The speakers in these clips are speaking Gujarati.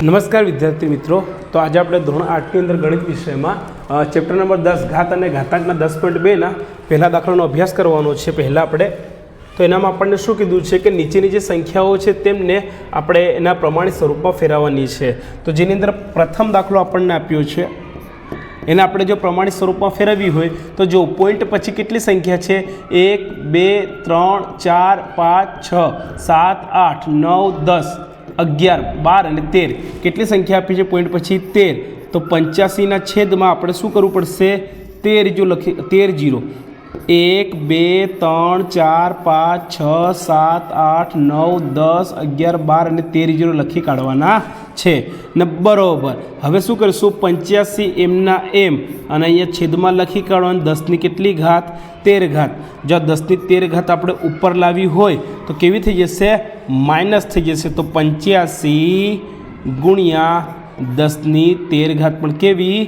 નમસ્કાર વિદ્યાર્થી મિત્રો, તો આજે આપણે ધોરણ 8ની અંદર ગણિત વિષયમાં ચેપ્ટર નંબર 10 ઘાત અને ઘાતાંકના 10.2ના પહેલા દાખલાનો અભ્યાસ કરવાનો છે. પહેલાં આપણે તો એનામાં આપણને શું કીધું છે કે નીચેની જે સંખ્યાઓ છે તેમને આપણે એના પ્રમાણિત સ્વરૂપમાં ફેરવવાની છે. તો જેની અંદર પ્રથમ દાખલો આપણને આપ્યો છે એને આપણે જો પ્રમાણિત સ્વરૂપમાં ફેરવવી હોય તો જો પોઈન્ટ પછી કેટલી સંખ્યા છે 1 2 3 4 5 6 7 8 9 10 11 12 અને 13 કેટલી સંખ્યા આપી છે પોઈન્ટ પછી 13. તો 85ના છેદમાં આપણે શું કરવું પડશે 13 જો લખી 13 0 1 2 3 4 5 6 7 8 9 10 11 12 અને 13 0 લખી કાઢવાના છે ને બરોબર. હવે શું કરીશું 85 એમના એમ અને અહીંયા છેદમાં લખી કાઢવાનું 10ની કેટલી ઘાત 13 ઘાત. જો 10ની 13 ઘાત આપણે ઉપર લાવી હોય તો કેવી થઈ જશે માઇનસ થઈ જશે. તો 85 ગુણ્યા 10ની 13 ઘાત પણ કેવી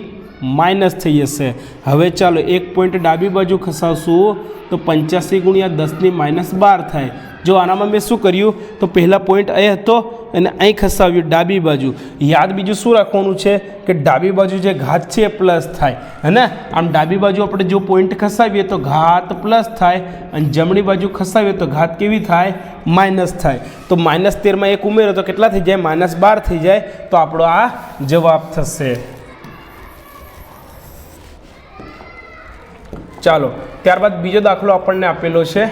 માઇનસ થઈ જશે. હવે ચાલો એક પોઈન્ટ ડાબી બાજુ ખસાવશું તો 85 ગુણ્યા 10ની -12 થાય. જો આનામાં મેં શું કર્યું તો પહેલા પોઈન્ટ અહીં હતો અને અહીં ખસાવ્યું ડાબી બાજુ. યાદ બીજું શું રાખવાનું છે કે ડાબી બાજુ જે ઘાત છે એ પ્લસ થાય હે ને. આમ ડાબી બાજુ આપણે જો પોઈન્ટ ખસાવીએ તો ઘાત પ્લસ થાય અને જમણી બાજુ ખસાવીએ તો ઘાત કેવી થાય માઇનસ થાય. તો -13માં એક ઉમેરો તો કેટલા થઈ જાય -12 થઈ જાય. તો આપણો આ જવાબ થશે. ચાલો ત્યારબાદ બીજો દાખલો આપણને આપેલો છે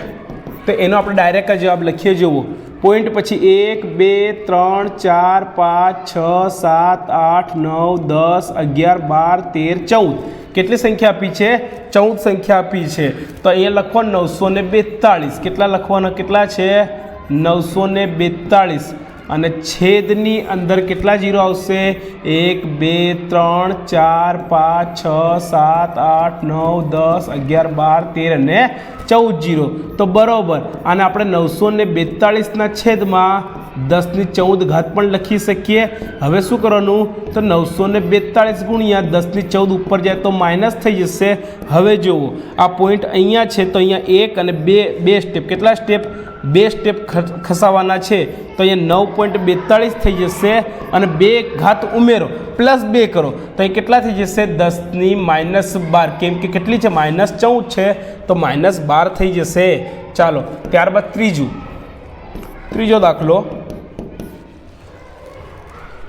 તો એનો આપણે ડાયરેક્ટ જવાબ લખીએ. જુઓ પોઈન્ટ પછી 1 2 3 4 5 6 7 8 9 10 11 12 13 14 કેટલી સંખ્યા આપી છે 14 સંખ્યા આપી છે. તો અહીંયા લખવાનું 942 કેટલા લખવાના કેટલા છે 942 અને છેદની અંદર કેટલા જીરો આવશે 1 2 3 4 5 6 7 8 9 10 11 12 13 અને 14 જીરો. તો બરાબર અને આપણે 942ના છેદમાં 10ની 14 ઘાત પણ લખી શકીએ. હવે શું કરવાનું તો 942 ગુણ્યા 10ની 14 ઉપર જાય તો માઇનસ થઈ જશે. હવે જુઓ આ પોઈન્ટ અહીંયા છે તો અહીંયા એક અને બે સ્ટેપ કેટલા સ્ટેપ 2 સ્ટેપ ખસાવાના છે. તો અહીંયા 9.42 થઈ જશે અને 2 ઘાત ઉમેરો પ્લસ 2 કરો તો અહીં કેટલા થઈ જશે 10ની -12 કેમ કે કેટલી છે -14 છે તો -12 થઈ જશે. ચાલો ત્યારબાદ ત્રીજો દાખલો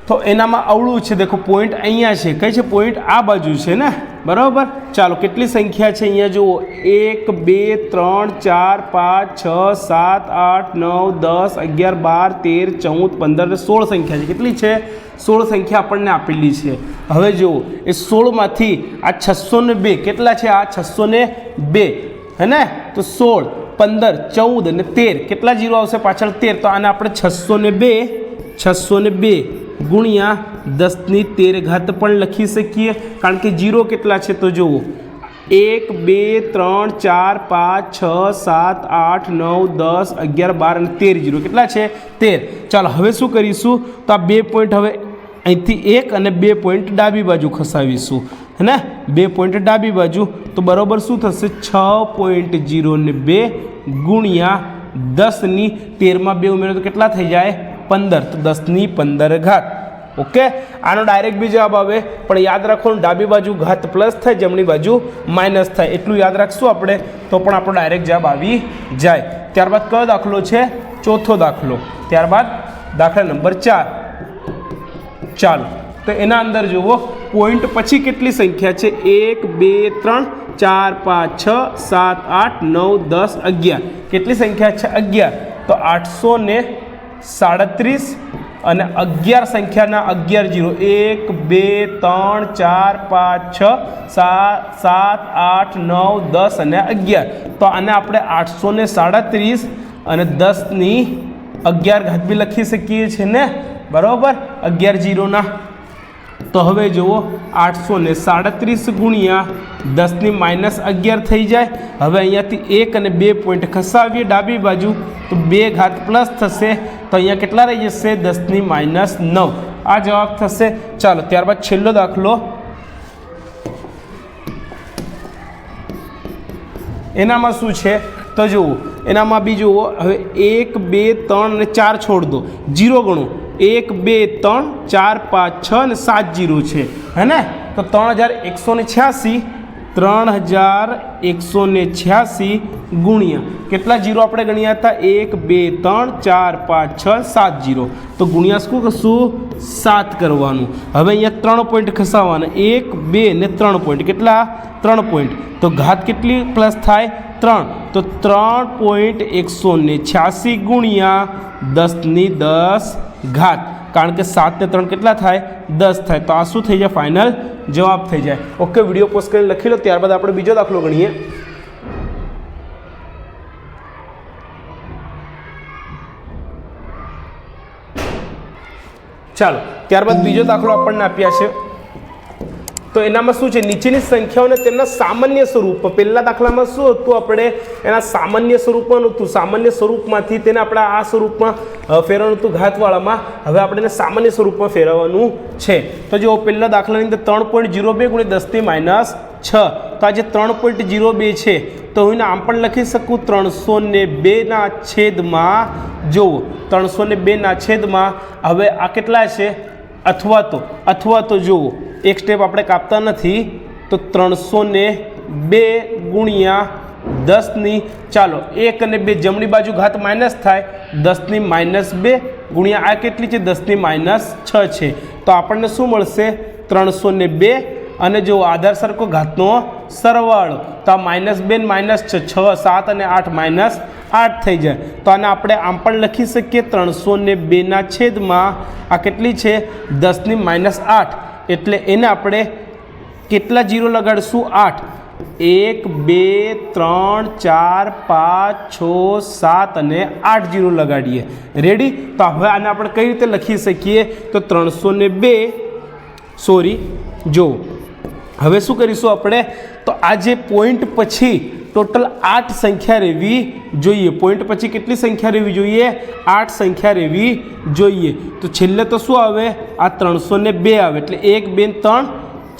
તો એનામાં અવળું છે. દેખો પોઈન્ટ અહીંયા છે કઈ છે પોઈન્ટ આ બાજુ છે ને બરાબર. ચાલો કેટલી સંખ્યા છે અહીંયા જુઓ 1 2 3 4 5 6 7 8 9 10 11 12 13 14 15 16 સંખ્યા છે. કેટલી છે 16 સંખ્યા આપણને આપેલી છે. હવે જુઓ એ 16માંથી આ 602 કેટલા છે આ 602 હે ને. તો 16 15 14 અને 13 કેટલા જીરો આવશે પાછળ 13. તો આને આપણે 602 ગુણ્યા 10ની 13 ઘાત પણ લખી શકીએ કારણ કે જીરો કેટલા છે તો જુઓ 1 2 3 4 5 6 7 8 9 10 11 12 અને 13 જીરો કેટલા છે 13. ચાલો હવે શું કરીશું તો આ 2 પોઈન્ટ હવે અહીંથી 1 અને 2 પોઈન્ટ ડાબી બાજુ ખસાવીશું હે ને. 2 પોઈન્ટ ડાબી બાજુ તો બરાબર શું થશે 6.02 ગુણ્યા 10ની 13માં 2 ઉમેરો તો કેટલા થઈ જાય 15. તો 10ની 15 ઘાત. ઓકે આનો ડાયરેક્ટ બી જવાબ આવે પણ યાદ રાખવાનું ડાબી બાજુ ઘાત પ્લસ થાય જમણી બાજુ માઇનસ થાય એટલું યાદ રાખશું આપણે તો પણ આપણો ડાયરેક્ટ જવાબ આવી જાય. ત્યારબાદ કયો દાખલો છે ચોથો દાખલો. ત્યારબાદ દાખલા નંબર 4. ચાલો તો એના અંદર જુઓ પોઈન્ટ પછી કેટલી સંખ્યા છે 1 2 3 4 5 6 7 8 9 10 11 કેટલી સંખ્યા છે 11. તો 837 અને 11 સંખ્યાના 11 જીરો 1 2 3 4 5 6 7 8 9 10 અને 11. તો આને આપણે 837 અને 10ની 11 ઘાત બી લખી શકીએ છીએ ને બરાબર 11 જીરોના. તો હવે જુઓ 837 ગુણ્યા 10ની -11 થઈ જાય. હવે અહીંયાથી 1 અને 2 પોઈન્ટ ખસાવીએ ડાબી બાજુ તો 2 ઘાત પ્લસ થશે તો અહીંયા કેટલા રહી જશે 10ની -9 આ જવાબ થશે. ચાલો ત્યારબાદ છેલ્લો દાખલો એનામાં શું છે तो जुओ एनामां बी जुओ हवे 1 2 3 અને 4 छोड़ दो, जीरो गणो 1 2 3 4 5 6 અને 7 जीरो है, है ने। तो 3186 3186 गुणिया केटला जीरो आपणे गण्या था 1 2 3 4 5 6 7 जीरो, तो गुणिया शू करशू 7 करवानुं। हवे अहींया 3 पॉइंट खसावाना 1 2 ने 3 पॉइंट केटला 3 पॉइंट, तो घात केटली प्लस थाय 3, तो 3.186 गुणिया 10 घात, कारण के 7 ने 3 केटला थाय 10 थाय, तो आ शू थई जाय फाइनल जवाब थई जाय। ओके, विडियो पोस्ट करीने लखी लो। त्यारबाद आपणे बीजो दाखलो गणीए। चलो त्यारबाद बीजो दाखलो आपणे आप्या छे, तो एनामां शुं छे नीचेनी संख्याओने तेमना सामान्य स्वरूप, पहेला दाखलामां शुं हतुं आपणे एना सामान्य स्वरूपमां हतुं, सामान्य स्वरूपमांथी तेने आपणे आ स्वरूपमां फेरवવાનું હતું ઘાતવાળામાં, હવે આપણે એને સામાન્ય સ્વરૂપમાં ફેરવવાનું છે। તો જો પહેલા દાખલાની અંદર 3.02 × 10⁻6, તો આ જે 3.02 છે તો હું આમ પણ લખી શકું 302 જો 302 હવે આ કેટલા છે અથવા તો જુઓ एक स्टेप આપણે કાપતા નથી, તો 302 ગુણ્યા 10 ચાલો 1 અને 2 જમણી બાજુ ઘાત માઇનસ થાય 10 -2 ગુણ્યા આ કેટલી છે 10 -6 છે, તો આપણને શું મળશે 302 અને જો આધાર સરખો ઘાતનો સરવાળો, તો આ -2 ને -6 6 7 અને 8 -8 થઈ જાય, તો આને આપણે આમ પણ લખી શકીએ 302 આ કેટલી છે 10 -8, એટલે એને આપણે કેટલા જીરો લગાડશું 8, 1 2 3 4 5 6 7 અને 8 જીરો લગાડીએ। રેડી, તો હવે આને આપણે કઈ રીતે લખી શકીએ, તો 302 સોરી જો હવે શું કરીશું આપણે, તો આ જે પોઈન્ટ પછી टोटल 8 संख्या રહેવી જોઈએ, પોઈન્ટ પછી કેટલી સંખ્યા રહેવી જોઈએ 8 સંખ્યા રહેવી જોઈએ, તો છેલ્લે તો શું આવે આ 302 આવે, એટલે 1 2 3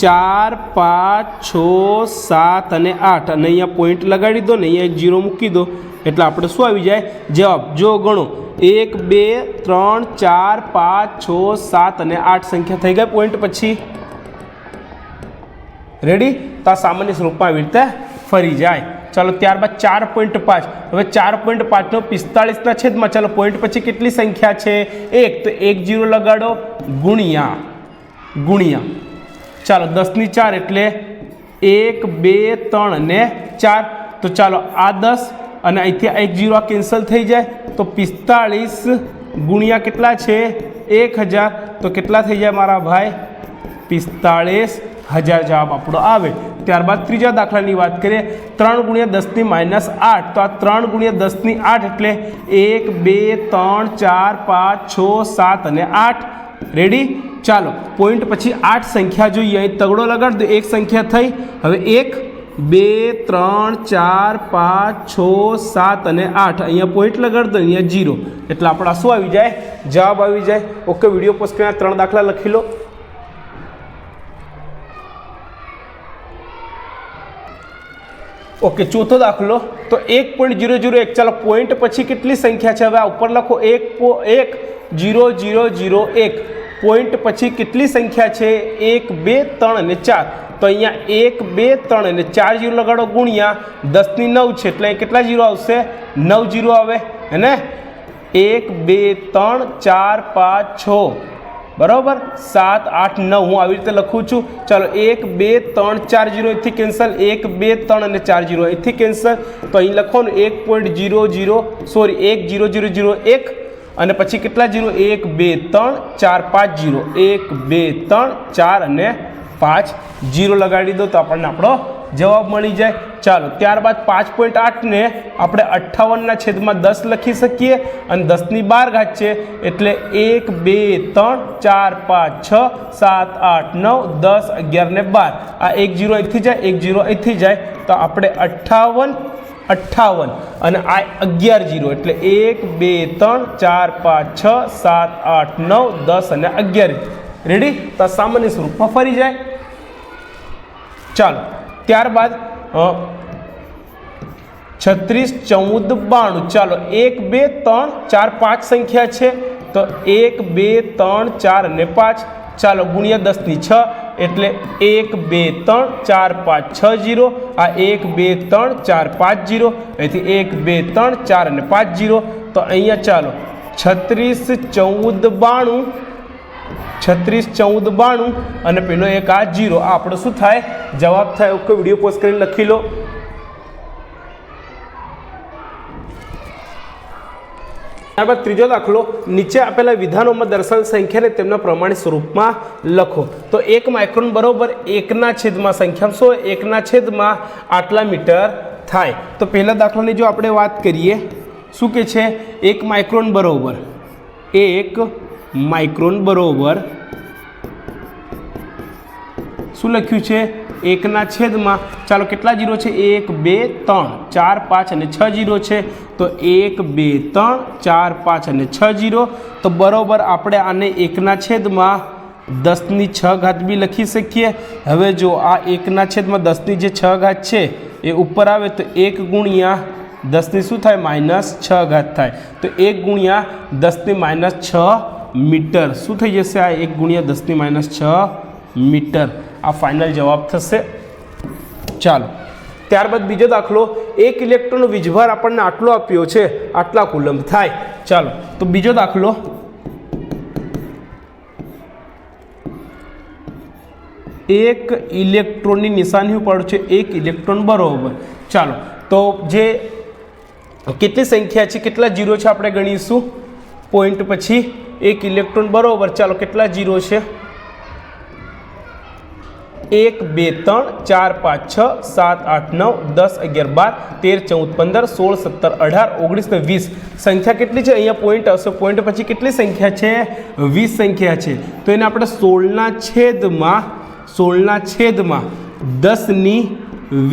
4 5 6 7 અને 8 અને અહીંયા પોઈન્ટ લગાડી દો ને અહીંયા એક જીરો મૂકી દો, એટલે આપણે શું આવી જાય જવાબ। જો ગણો 1 2 3 4 5 6 7 અને 8 સંખ્યા થઈ ગઈ પોઈન્ટ પછી। રેડી, તો આ સામાન્ય સ્વરૂપમાં આવી રીતે ફરી જાય। चलो त्यारबाद 4.5, હવે 4.5 નો 45 ના છેદમાં, ચાલો પોઈન્ટ પછી કેટલી સંખ્યા છે 1, તો 1 જીરો લગાડો ગુણ્યા ચાલો 10 ની 4 એટલે 1 2 3 અને 4, તો ચાલો આ 10 અને અહીંથી 1 જીરો આ કેન્સલ થઈ જાય, તો 45 ગુણ્યા કેટલા છે 1000, તો કેટલા થઈ જાય મારા ભાઈ 45,000 જવાબ આપણો આવે। ત્યારબાદ ત્રીજા દાખલાની વાત કરીએ 3 × 10 -8, તો આ 3 × 10 8 એટલે 1 2 3 4 5 6 7 અને 8। રેડી, ચાલો પોઈન્ટ પછી 8 સંખ્યા જોઈએ, અહીં તગડો લગાડ દો, એક સંખ્યા થઈ, હવે 1 2 3 4 5 6 7 અને 8 અહીંયા પોઈન્ટ લગાડ દો, અહીંયા જીરો, એટલે આપણા શું આવી જાય જવાબ આવી જાય। ઓકે, વિડીયો પોસ્ટ કરીને 3 દાખલા લખી લો। ओके, चौथो दाखलो तो 1.001, चलो पॉइंट पछी कितनी संख्या है, हवे ऊपर लखो 1.001 पॉइंट पछी कितनी संख्या है 1 2 3 અને 4, तो अहींया 1 2 3 અને 4 जीरो लगाड़ो गुणिया 10 ની 9 છે, એટલે કેટલા जीरो आवशे 9 जीरो आवे, है ने 1 2 3 4 5 6 बराबर 7 8 9 हूँ आ रीते लखूँ छूँ। चलो 1 2 3 4 जीरो अहींथी कैंसल, 1 2 3 અને 4 जीरो अहींथी कैंसल, तो अहीं लखो 1.00 सॉरी 1.0001 અને પછી કેટલા જીરો 1 2 3 4 5 जीरो 1 2 3 4 અને 5 जीरो लगाड़ी दो, तो આપણને આપણો જવાબ મળી જાય। ચાલો ત્યારબાદ 5.8 ને આપણે 58/10 લખી શકીએ અને 10 ની 12 ઘાત છે, એટલે 1 2 3 4 5 6 7 8 9 10 11 ને 12 આ 1 जीरो અહીંથી જાય 1 जीरो અહીંથી જાય, તો આપણે 58 અને આ 11 जीरो એટલે 1 2 3 4 5 6 7 8 9 10 અને 11। રેડી, તો સામાન્ય સ્વરૂપમાં ફરી જાય। ચાલો ત્યારબાદ 36, 14, 92। ચાલો 1, 2, 3, 4, 5 સંખ્યા છે તો 1, 2, 3, 4 અને 5 ચાલો ગુણ્યા 10 ની 6 એટલે 1, 2, 3, 4, 5, 6 0 આ 1, 2, 3, 4, 5 0 એથી 1, 2, 3, 4 અને 5 0 તો અહીંયા ચાલો 36, 14, 92 36, 14, 92 અને પેલો એક આ 0 આ આપણો શું થાય જવાબ થાય। ઓકે વિડીયો પોઝ કરીને લખી લો। ત્યારબાદ ત્રીજો દાખલો નીચે આપેલા વિધાનોમાં દર્શાવેલ સંખ્યાને તેમના પ્રમાણિત સ્વરૂપમાં લખો તો 1 માઇક્રોન બરોબર 1 છેદમાં સંખ્યા શું 1 છેદમાં આટલા મીટર થાય। તો પહેલા દાખલાની જો આપણે વાત કરીએ શું કે છે 1 માઇક્રોન બરોબર 1 માઇક્રોન બરોબર શું લખ્યું છે 1 છેદમાં ચાલો કેટલા જીરો છે 1, 2, 3, 4, 5 અને 6 જીરો છે તો 1, 2, 3, 4, 5 અને 6 જીરો તો બરોબર આપણે આને 1 છેદમાં 10 ની 6 ઘાત બી લખી શકીએ। હવે જો આ 1 છેદમાં 10 ની જે 6 ઘાત છે એ ઉપર આવે તો 1 ગુણ્યા 10 ની શું થાય -6 ઘાત થાય તો 1 ગુણ્યા 10 ની -6 મીટર શું થઈ જશે આ 1 ગુણ્યા 10 ની -6 મીટર આ ફાઇનલ જવાબ થશે। ચાલો ત્યારબાદ બીજો દાખલો 1 ઇલેક્ટ્રોનનો વીજભાર આપણને આટલો આપ્યો છે આટલા કુલંબ થાય। ચાલો તો બીજો દાખલો 1 ઇલેક્ટ્રોનની નિશાની ઉપર છે 1 ઇલેક્ટ્રોન બરોબર ચાલો તો જે કેટલી સંખ્યા છે કેટલા જીરો છે આપણે ગણીશું પોઈન્ટ પછી 1 ઇલેક્ટ્રોન બરોબર ચાલો કેટલા જીરો છે 1, 2, 3, 4, 5, 6, 7, 8, 9, 10, 11, 12, 13, 14, 15, 16, 17, 18, 19 ને 20 સંખ્યા કેટલી છે અહીંયા પોઈન્ટ આવશે પોઈન્ટ પછી કેટલી સંખ્યા છે 20 સંખ્યા છે તો એને આપણે 16 છેદમાં 10 ની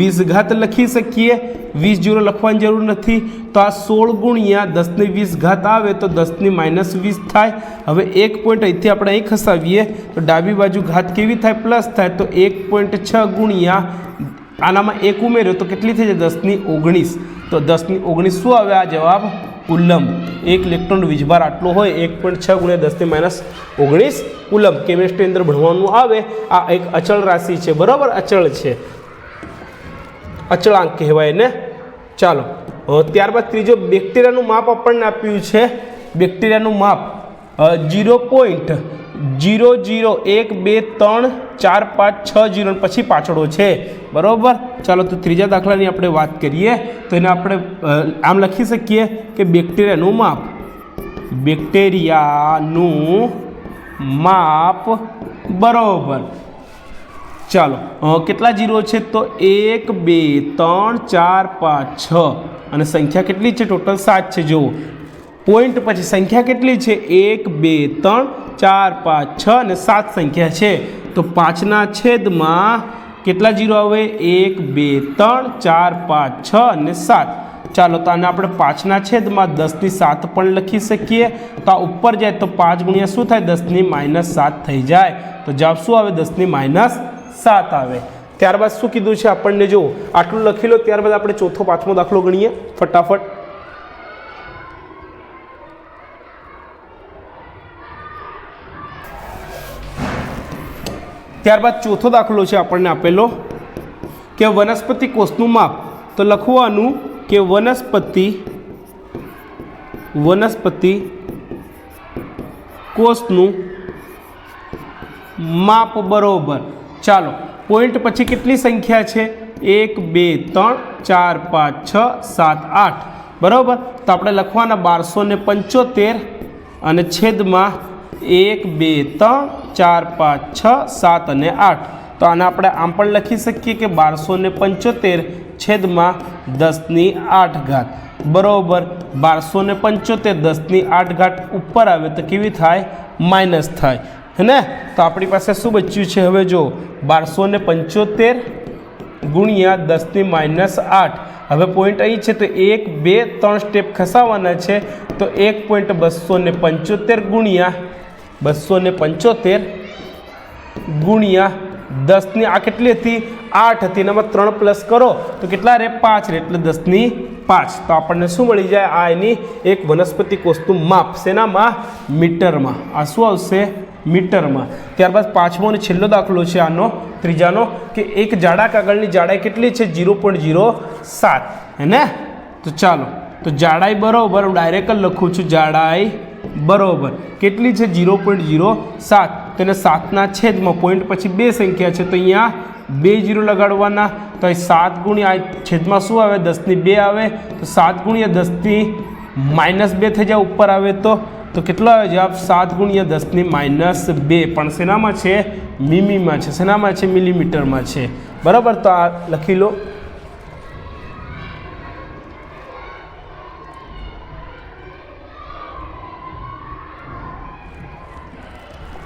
20 ઘાત લખી શકીએ 20 જીરો લખવાની જરૂર નથી તો આ 16 ગુણ્યા 10 ની 20 ઘાત આવે તો 10 ની -20 થાય। હવે 1 પોઈન્ટ અહીંથી આપણે અહીં ખસાવીએ તો ડાબી બાજુ ઘાત કેવી થાય પ્લસ થાય તો 1.6 ગુણ્યા આનામાં 1 ઉમેર્યો તો કેટલી થઈ જાય 10 ની 19 તો 10 ની 19 શું આવે આ જવાબ કુલંબ 1 ઇલેક્ટ્રોન વીજભાર આટલો હોય 1.6 ગુણ્યા 10 ની -19 કુલંબ કેમિસ્ટ્રી અંદર ભણવાનું આવે આ એક અચળ રાશિ છે બરાબર અચળ છે અચળાંક કહેવાય ને। ચાલો ત્યારબાદ ત્રીજો બેક્ટેરિયાનું માપ આપણને આપ્યું છે બેક્ટેરિયાનું માપ 0.00 1, 2, 3, 4, 5, 6 જીરો પછી પાછળો છે બરોબર। ચાલો તો ત્રીજા દાખલાની આપણે વાત કરીએ તો એને આપણે આમ લખી શકીએ કે બેક્ટેરિયાનું માપ બરોબર ચાલો કેટલા જીરો છે તો 1, 2, 3, 4, 5, 6 અને સંખ્યા કેટલી છે ટોટલ 7 છે જુઓ પોઈન્ટ પછી સંખ્યા કેટલી છે 1, 2, 3, 4, 5, 6 અને 7 સંખ્યા છે તો 5 છેદમાં કેટલા જીરો આવે 1, 2, 3, 4, 5, 6 અને 7 ચાલો તો આને આપણે 5 છેદમાં 10 ની 7 પણ લખી શકીએ તો આ ઉપર જાય તો 5 ગુણ્યા શું થાય 10 ની -7 થઈ જાય તો જવાબ શું આવે 10 ની -7 આવે। ત્યારબાદ શું કીધું છે આપણને જો આટલું લખી લો ત્યારબાદ આપણે ચોથો પાંચમો દાખલો ગણીએ ફટાફટ। ત્યારબાદ ચોથો દાખલો છે આપણને આપેલો કે વનસ્પતિ કોષનું માપ તો લખવાનું કે વનસ્પતિ કોષનું માપ બરોબર ચાલો પોઈન્ટ પછી કેટલી સંખ્યા છે 1, 2, 3, 4, 5, 6, 7, 8 બરોબર તો આપણે લખવાના 1275 અને છેદમાં 1, 2, 3, 4, 5, 6, 7 અને 8 તો આને આપણે આમ પણ લખી શકીએ કે 1275 છેદમાં 10 ની 8 ઘાત બરોબર 1275 10 ની 8 ઘાત ઉપર આવે તો કેવી થાય માઇનસ થાય है ने तो अपनी पास शू बच्चू है हमें जो 1275 गुणिया 10 ની -8 હવે પોઈન્ટ અહીં છે તો 1, 2, 3 સ્ટેપ ખસાવવાના છે તો 1.275 ગુણ્યા 275 ગુણ્યા 10 ની આ કેટલી હતી 8 હતી એનામાં 3 પ્લસ કરો તો કેટલા રહે 5 રહે એટલે 10 ની 5 તો આપણને શું મળી જાય? આ એની એક વનસ્પતિ કોષનું માપ શેનામાં? મીટરમાં. આ શું આવશે? મીટરમાં. ત્યારબાદ પાંચમો અને છેલ્લો દાખલો છે આનો ત્રીજાનો કે એક જાડા કાગળની જાડાઈ કેટલી છે? 0.07 હે ને? તો ચાલો, તો જાડાઈ બરોબર હું ડાયરેક્ટ લખું છું. જાડાઈ બરોબર કેટલી છે? 0.07. તો એને 7ના છેદમાં પોઈન્ટ પછી બે સંખ્યા છે તો અહીંયા 2 0 લગાડવાના. તો અહીં 7 ગુણ્યા છેદમાં શું આવે? 10ની 2 આવે. તો 7 ગુણ્યા 10ની -2 થઈ જાય ઉપર આવે તો કેટલો આવે જવાબ? 7 ગુણ્યા 10ની -2. પણ શેનામાં છે? મીમીમાં છે. શેનામાં છે? મિલીમીટરમાં છે. બરાબર. તો આ લખી લો.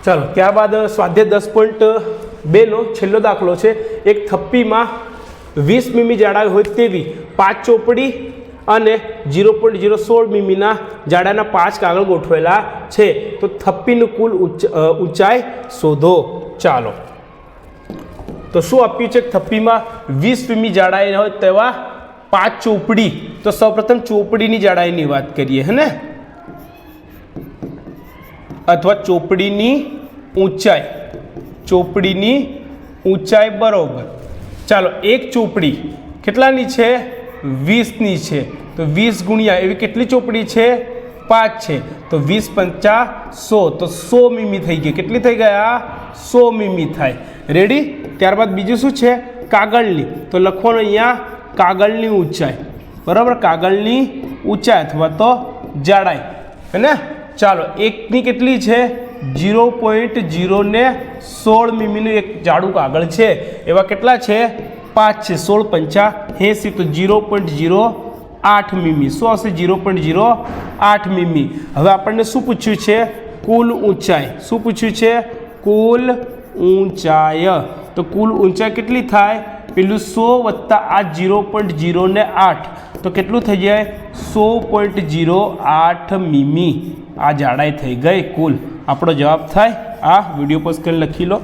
ચાલો, ત્યારબાદ સ્વાધ્યાય 10.2 નો છેલ્લો દાખલો છે. એક થપ્પીમાં 20 મીમી જાડાઈ હોય તેવી 5 ચોપડી અને 0.016 મીમીના જાડાના 5 કાગળ ગોઠવેલા છે. તો થપ્પીનું કુલ ઊંચાઈ શોધો. ચાલો, તો શું આપ્યું છે? થપ્પીમાં 20 મીમી જાડાઈ હોય તેવા 5 ચોપડી. તો સૌપ્રથમ ચોપડીની જાડાઈની વાત કરીએ હે ને, અથવા ચોપડીની ઊંચાઈ. ચોપડીની ઊંચાઈ બરોબર. ચાલો, એક ચોપડી કેટલાની છે? 20ની છે. તો 20 ગુણ્યા એવી કેટલી ચોપડી છે? 5 છે. તો 20 5 100. તો 100 મીમી થઈ ગઈ. કેટલી થઈ ગયા? 100 મીમી થાય. રેડી. ત્યારબાદ બીજું શું છે? કાગળની. તો લખવાનું અહીંયા કાગળની ઊંચાઈ. બરાબર. કાગળની ઊંચાઈ અથવા તો જાડાઈ હે ને. ચાલો, એકની કેટલી છે? 0.016 મીમીનું એક જાડું કાગળ છે. એવા કેટલા છે? 5 છે. 16 5 80. તો 0.08 મીમી. શું હશે? 0.08 મીમી. હવે આપણને શું પૂછ્યું છે? કુલ ઊંચાઈ. શું પૂછ્યું છે? કુલ ઊંચાઈ. તો કુલ ઊંચાઈ કેટલી થાય? પેલું 100 વત્તા આ 0.08 તો કેટલું થઈ જાય? 100.08 મીમી. આ જાડાઈ થઈ ગઈ કુલ. આપણો જવાબ થાય આ. વિડીયો પોઝ કરીને લખી લો.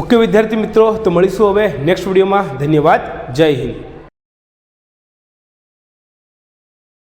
ઓકે વિદ્યાર્થી મિત્રો, તો મળીશું હવે નેક્સ્ટ વિડીયોમાં. ધન્યવાદ. જય હિન્દ.